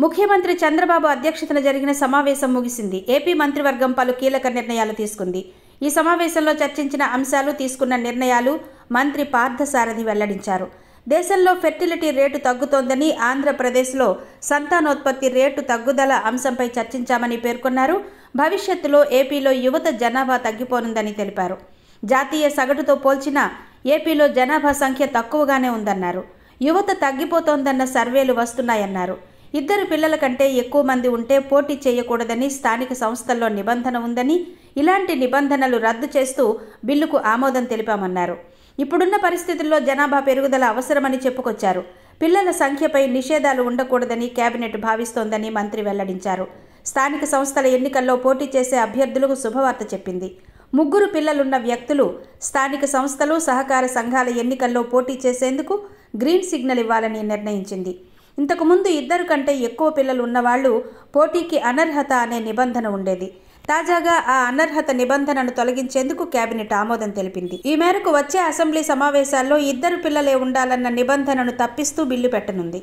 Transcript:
ముఖ్యమంత్రి చంద్రబాబు అధ్యక్షతన జరిగిన సమావేశం ముగిసింది. ఏపీ మంత్రివర్గం పలు కీలక నిర్ణయాలు తీసుకుంది. ఈ సమావేశంలో చర్చించిన అంశాలు, తీసుకున్న నిర్ణయాలు మంత్రి పార్థసారథి వెల్లడించారు. దేశంలో ఫెర్టిలిటీ రేటు తగ్గుతోందని, ఆంధ్రప్రదేశ్లో సంతానోత్పత్తి రేటు తగ్గుదల అంశంపై చర్చించామని పేర్కొన్నారు. భవిష్యత్తులో ఏపీలో యువత జనాభా తగ్గిపోనుందని తెలిపారు. జాతీయ సగటుతో పోల్చినా ఏపీలో జనాభా సంఖ్య తక్కువగానే ఉందన్నారు. యువత తగ్గిపోతోందన్న సర్వేలు వస్తున్నాయన్నారు. 2 పిల్లల కంటే ఎక్కువ మంది ఉంటే పోటీ చేయకూడదని స్థానిక సంస్థల్లో నిబంధన ఉందని, ఇలాంటి నిబంధనలు రద్దు చేస్తూ బిల్లుకు ఆమోదం తెలిపామన్నారు. ఇప్పుడున్న పరిస్థితుల్లో జనాభా పెరుగుదల అవసరమని చెప్పుకొచ్చారు. పిల్లల సంఖ్యపై నిషేధాలు ఉండకూడదని కేబినెట్ భావిస్తోందని మంత్రి వెల్లడించారు. స్థానిక సంస్థల ఎన్నికల్లో పోటీ చేసే అభ్యర్థులకు శుభవార్త చెప్పింది. 3 పిల్లలున్న వ్యక్తులు స్థానిక సంస్థలు, సహకార సంఘాల ఎన్నికల్లో పోటీ చేసేందుకు గ్రీన్ సిగ్నల్ ఇవ్వాలని నిర్ణయించింది. ఇంతకుముందు 2 కంటే ఎక్కువ పిల్లలు ఉన్నవాళ్లు పోటీకి అనర్హత అనే నిబంధన ఉండేది. తాజాగా ఆ అనర్హత నిబంధనను తొలగించేందుకు కేబినెట్ ఆమోదం తెలిపింది. ఈ మేరకు వచ్చే అసెంబ్లీ సమావేశాల్లో 2 పిల్లలే ఉండాలన్న నిబంధనను తప్పిస్తూ బిల్లు పెట్టనుంది.